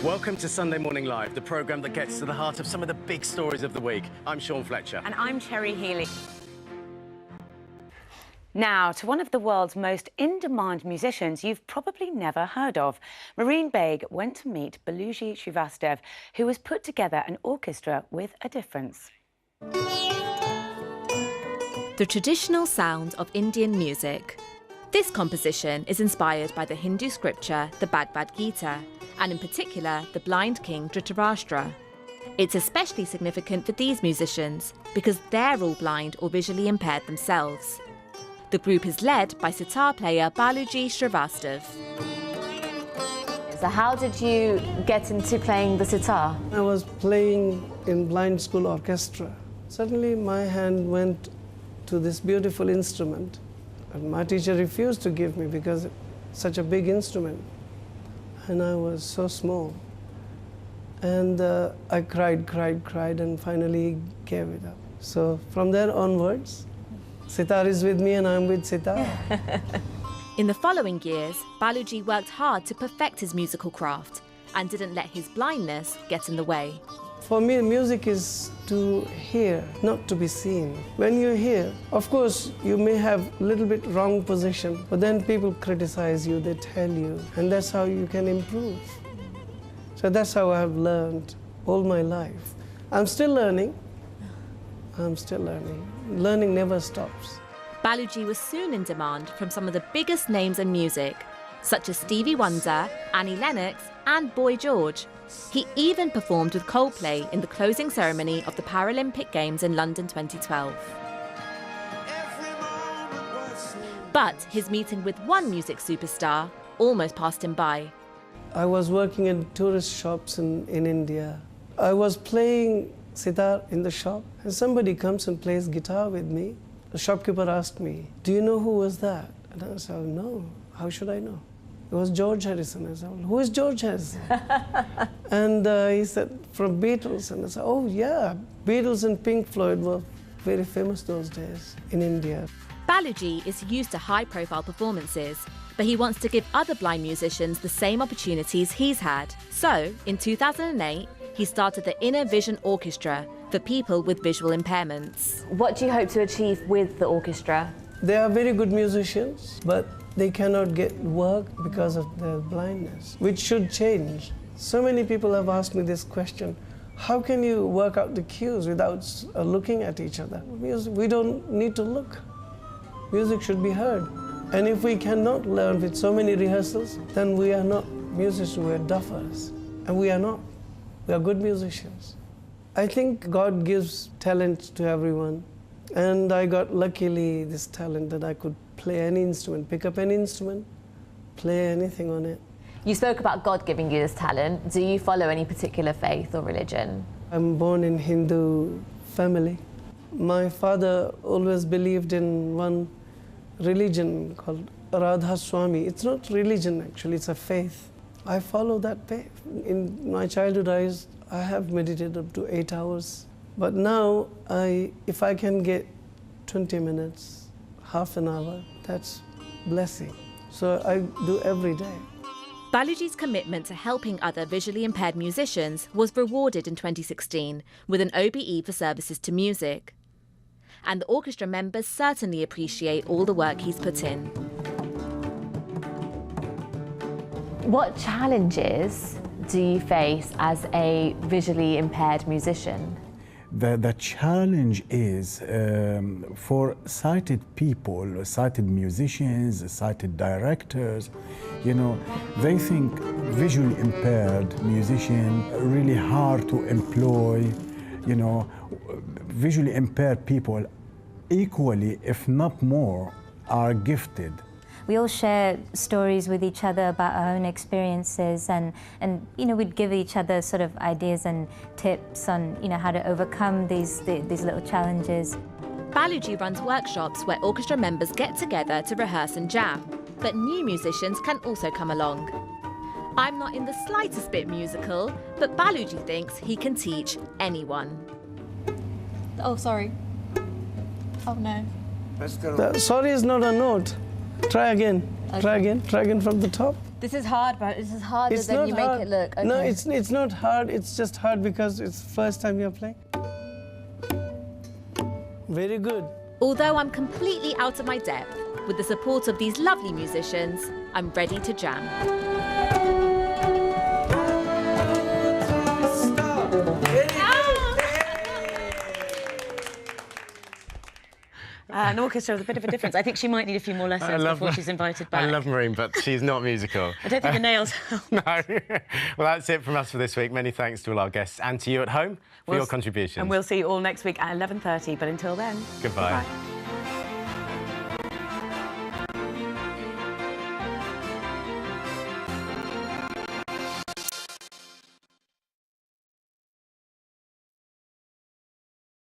Welcome to Sunday Morning Live, the programme that gets to the heart of some of the big stories of the week. I'm Sean Fletcher. And I'm Cherry Healy. Now, to one of the world's most in-demand musicians you've probably never heard of. Marine Baig went to meet Baluji Shrivastav, who has put together an orchestra with a difference. The traditional sound of Indian music. This composition is inspired by the Hindu scripture, the Bhagavad Gita, and in particular, the blind king Dhritarashtra. It's especially significant for these musicians because they're all blind or visually impaired themselves. The group is led by sitar player Baluji Shrivastav. So how did you get into playing the sitar? I was playing in blind school orchestra. Suddenly my hand went to this beautiful instrument, and my teacher refused to give me because it's such a big instrument. And I was so small. And I cried, and finally gave it up. So from there onwards, sitar is with me and I'm with sitar. In the following years, Baluji worked hard to perfect his musical craft and didn't let his blindness get in the way. For me, music is to hear, not to be seen. When you hear, of course, you may have a little bit wrong position, but then people criticize you, they tell you, and that's how you can improve. So that's how I've learned all my life. I'm still learning. Learning never stops. Baluji was soon in demand from some of the biggest names in music, such as Stevie Wonder, Annie Lennox, and Boy George. He even performed with Coldplay in the closing ceremony of the Paralympic Games in London 2012. But his meeting with one music superstar almost passed him by. I was working in tourist shops in India. I was playing sitar in the shop, and somebody comes and plays guitar with me. The shopkeeper asked me, "Do you know who was that?" And I said, "No, how should I know?" It was George Harrison. I said, "Who is George Harrison?" And he said, "From Beatles." And I said, "Oh yeah, Beatles and Pink Floyd were very famous those days in India." Baluji is used to high-profile performances, but he wants to give other blind musicians the same opportunities he's had. So, in 2008, he started the Inner Vision Orchestra for people with visual impairments. What do you hope to achieve with the orchestra? They are very good musicians, but they cannot get work because of their blindness, which should change. So many people have asked me this question: how can you work out the cues without looking at each other? We don't need to look. Music should be heard. And if we cannot learn with so many rehearsals, then we are not musicians, we are duffers. And we are not. We are good musicians. I think God gives talent to everyone. And I got luckily this talent that I could play any instrument, pick up any instrument, play anything on it. You spoke about God giving you this talent. Do you follow any particular faith or religion? I'm born in Hindu family. My father always believed in one religion called Radha Swami. It's not religion actually, it's a faith. I follow that faith. In my childhood I have meditated up to 8 hours. But now, if I can get 20 minutes, half an hour, that's blessing. So I do every day. Baluji's commitment to helping other visually impaired musicians was rewarded in 2016 with an OBE for services to music. And the orchestra members certainly appreciate all the work he's put in. What challenges do you face as a visually impaired musician? The challenge is for sighted people, sighted musicians, sighted directors, you know, they think visually impaired musician really hard to employ, you know, visually impaired people equally, if not more, are gifted. We all share stories with each other about our own experiences, and you know, we'd give each other sort of ideas and tips on, you know, how to overcome these little challenges. Baluji runs workshops where orchestra members get together to rehearse and jam, but new musicians can also come along. I'm not in the slightest bit musical, but Baluji thinks he can teach anyone. Oh, sorry. Oh no. Sorry is not a note. Try again. Okay. Try again from the top. This is hard, but this is harder It's than not you hard. make it look. Okay. No, it's not hard. It's just hard because it's the first time you're playing. Very good. Although I'm completely out of my depth, with the support of these lovely musicians, I'm ready to jam. An orchestra with a bit of a difference. I think she might need a few more lessons before she's invited back. I love Marine, but she's not musical. I don't think the nails help. No. Well, that's it from us for this week. Many thanks to all our guests and to you at home for your contributions. And we'll see you all next week at 11:30. But until then, Goodbye. goodbye.